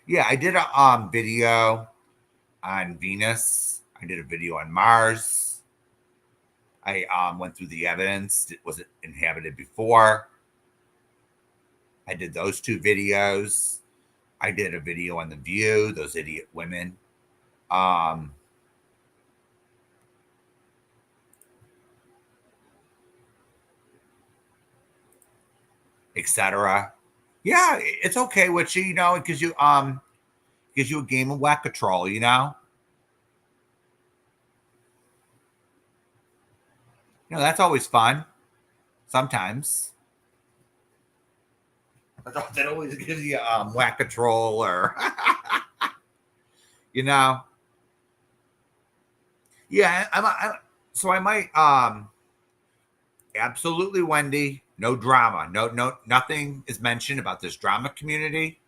Yeah, I did a video on Venus. I did a video on Mars. I went through the evidence. Was it inhabited before? I did those 2 videos. I did a video on The View, those idiot women. Etc. Yeah, it's okay with you, it gives you a game of whack-a-troll, that's always fun. Sometimes. That always gives you whack-a-troll or Yeah, so I might absolutely, Wendy, no drama. No, nothing is mentioned about this drama community.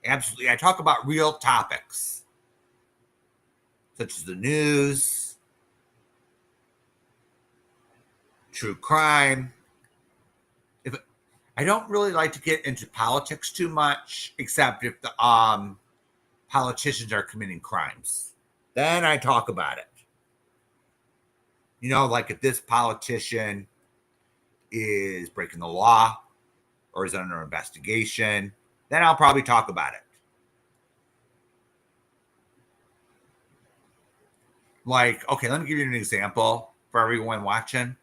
Absolutely. I talk about real topics, such as the news, true crime. I don't really like to get into politics too much, except if the politicians are committing crimes. Then I talk about it. Like if this politician is breaking the law or is under investigation, then I'll probably talk about it. Like, okay, let me give you an example for everyone watching.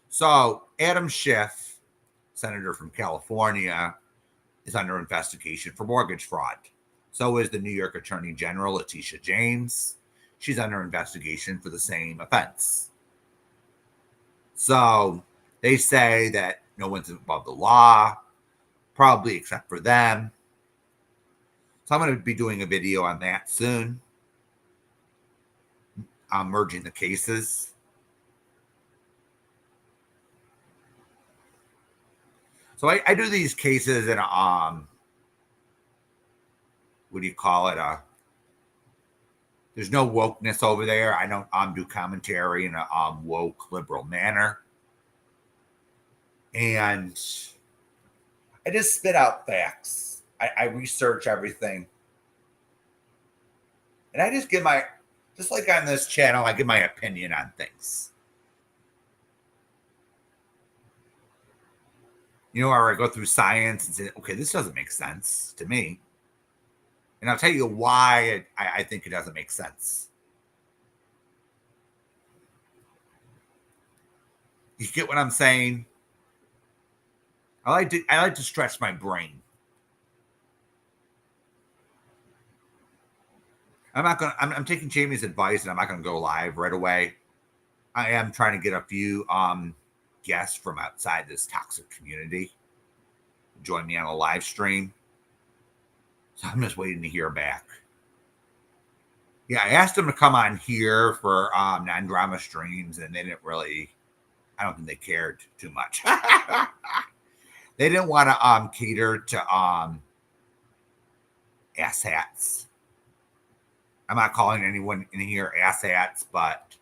So Adam Schiff, senator from California, is under investigation for mortgage fraud. So is the New York Attorney General, Letitia James. She's under investigation for the same offense. So they say that no one's above the law, probably except for them. So I'm going to be doing a video on that soon. I'm merging the cases. So I do these cases in a, what do you call it? There's no wokeness over there. I don't do commentary in a woke liberal manner. And I just spit out facts. I research everything. And I just give just like on this channel, I give my opinion on things. Or I go through science and say, okay, this doesn't make sense to me. And I'll tell you why I think it doesn't make sense. You get what I'm saying? I like to stretch my brain. I'm taking Jamie's advice and I'm not gonna go live right away. I am trying to get a few guests from outside this toxic community to join me on a live stream. So I'm just waiting to hear back. Yeah, I asked them to come on here for non-drama streams, and they didn't really. I don't think they cared too much. They didn't want to cater to asshats. I'm not calling anyone in here asshats, but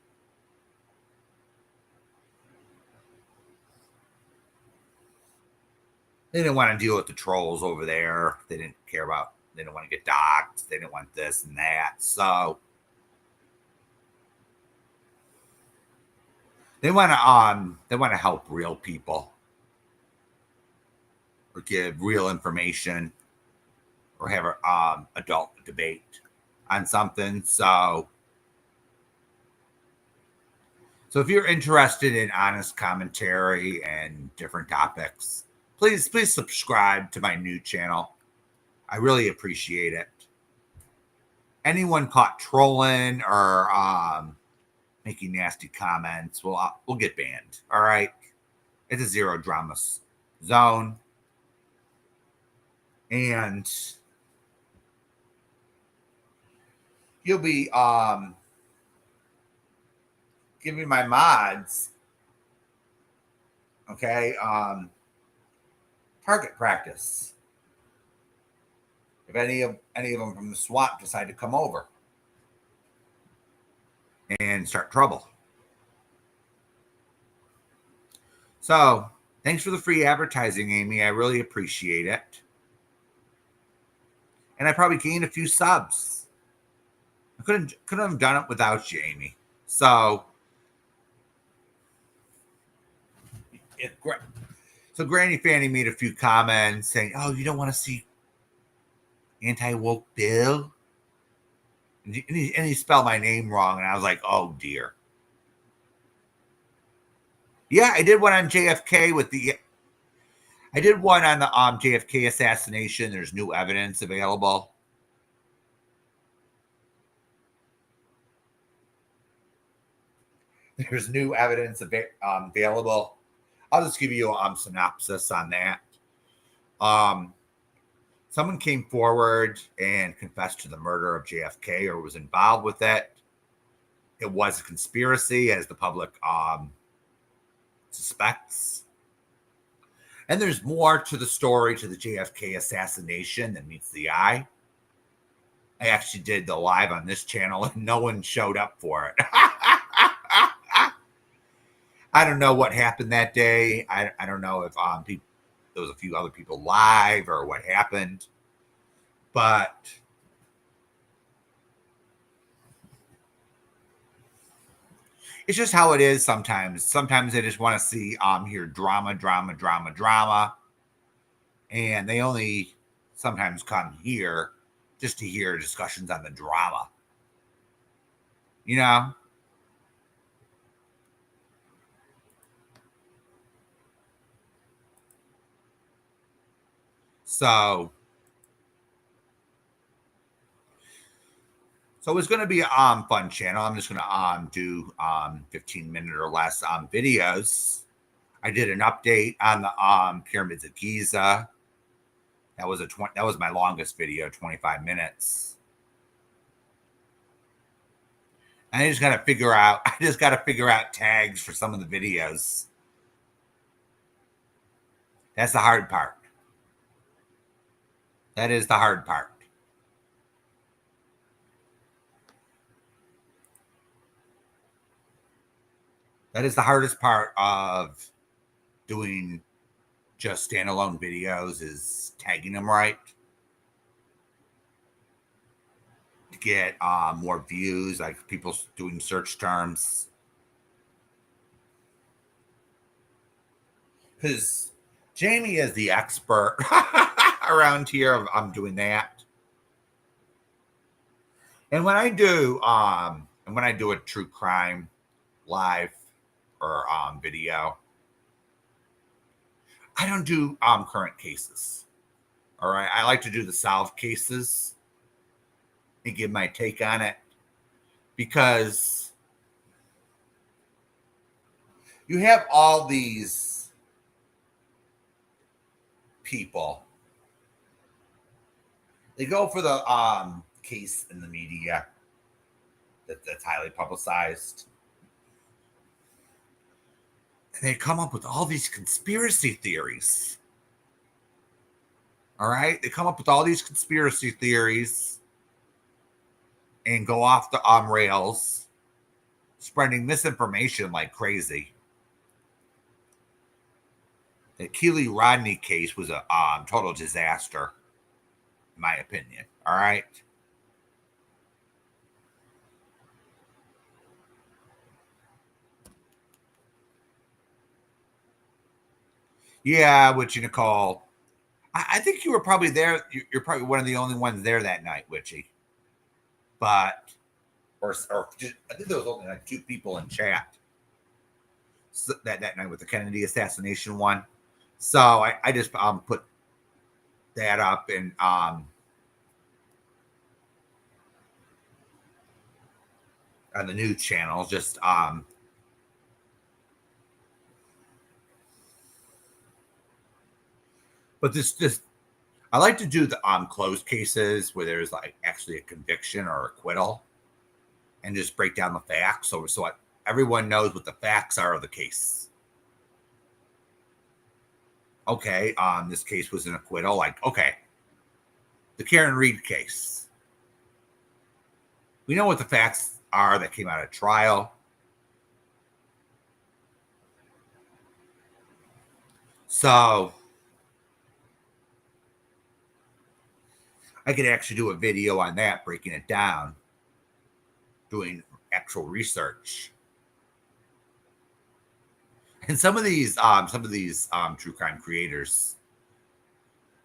they didn't want to deal with the trolls over there. They didn't care about They don't want to get doxxed. They don't want this and that. So they want to help real people or give real information or have an adult debate on something. So if you're interested in honest commentary and different topics, please subscribe to my new channel. I really appreciate it. Anyone caught trolling or making nasty comments will get banned. All right, it's a zero drama zone, and you'll be giving my mods, okay, target practice. If any of them from the swamp decide to come over and start trouble. So thanks for the free advertising, Amy. I really appreciate it. And I probably gained a few subs. I couldn't have done it without you, Amy. So Granny Fanny made a few comments saying, "Oh, you don't want to see anti-woke Bill?" And he spelled my name wrong, and I was like, "Oh dear." Yeah, I did one on JFK I did one on the JFK assassination. There's new evidence available. There's new evidence available. I'll just give you a synopsis on that. Someone came forward and confessed to the murder of JFK or was involved with it. It was a conspiracy, as the public suspects. And there's more to the story, to the JFK assassination, than meets the eye. I actually did the live on this channel, and no one showed up for it. I don't know what happened that day. I don't know if there was a few other people live or what happened. But it's just how it is sometimes. Sometimes I just want to see hear drama. And they only sometimes come here just to hear discussions on the drama. You know? So it's going to be a fun channel. I'm just going to do 15-minute or less videos. I did an update on the pyramids of Giza. That was my longest video, 25 minutes. And I just got to figure out tags for some of the videos. That's the hard part. That is the hard part. That is the hardest part of doing just standalone videos, is tagging them right to get more views, like people doing search terms. Because Jamie is the expert around here. I'm doing that. And when I do a true crime live or video, I don't do current cases. All right. I like to do the solved cases and give my take on it, because you have all these people. They go for the case in the media that's highly publicized. And they come up with all these conspiracy theories. All right? They come up with all these conspiracy theories and go off the rails, spreading misinformation like crazy. The Keely Rodney case was a total disaster, in my opinion. All right. Yeah, which Nicole. I think you were probably there. You're probably one of the only ones there that night, Witchy. But or just, I think there was only like two people in chat that night with the Kennedy assassination one. So I just put that up and on the news channel. Just but this I like to do the closed cases where there's like actually a conviction or acquittal, and just break down the facts so everyone knows what the facts are of the case. Okay, this case was an acquittal. Like, okay, the Karen Read case. We know what the facts are that came out of trial. So I could actually do a video on that, breaking it down, doing actual research. And some of these true crime creators,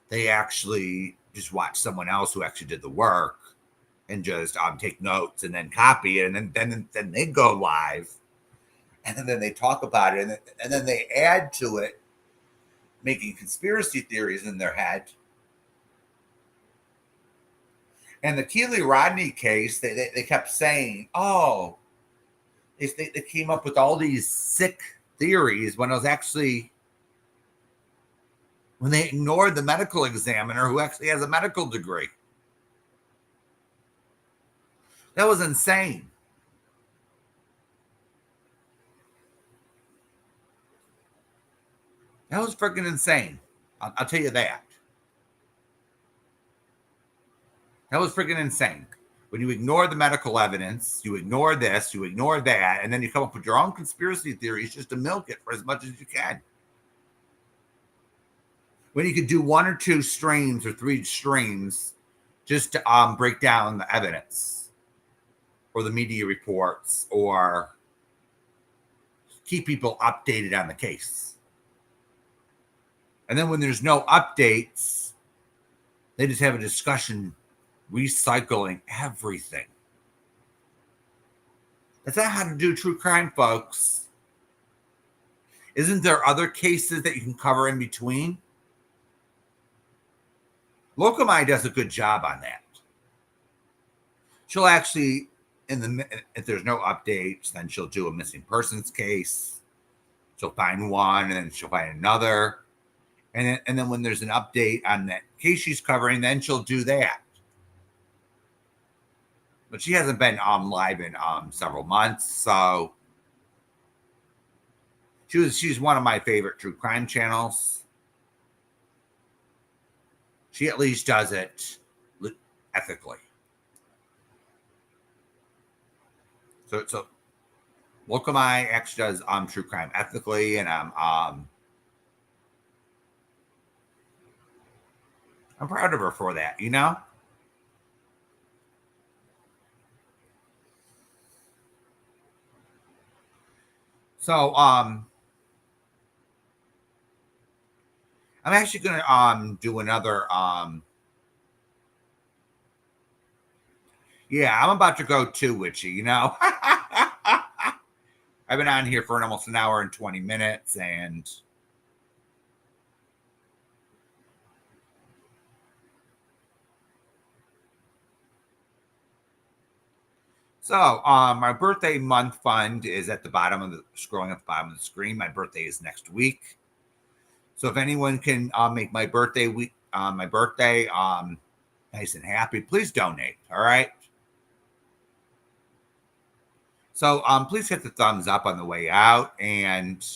they actually just watch someone else who actually did the work and just take notes and then copy it, and then they go live, and then they talk about it, and then they add to it, making conspiracy theories in their head. And the Keely Rodney case, they kept saying, oh, they came up with all these sick theories when it was actually when they ignored the medical examiner who actually has a medical degree. That was insane. That was freaking insane. I'll tell you that. That was freaking insane. When you ignore the medical evidence, you ignore this, you ignore that, and then you come up with your own conspiracy theories just to milk it for as much as you can. When you could do one or two streams or three streams just to break down the evidence or the media reports or keep people updated on the case. And then when there's no updates, they just have a discussion recycling everything. That's not how to do true crime, folks. Isn't there other cases that you can cover in between? Locomai does a good job on that. She'll actually, if there's no updates, then she'll do a missing persons case. She'll find one, and then she'll find another. And then when there's an update on that case she's covering, then she'll do that. But she hasn't been live in several months, so she's one of my favorite true crime channels. She at least does it ethically. So Locomai actually does true crime ethically, and I'm proud of her for that, you know? So I'm actually gonna do another yeah, I'm about to go too, Witchy, you know. I've been on here for almost an hour and 20 minutes, and so my birthday month fund is at the bottom of the scrolling at the bottom of the screen. My birthday is next week. So if anyone can make my birthday week nice and happy, please donate. All right. So please hit the thumbs up on the way out, and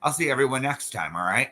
I'll see everyone next time. All right.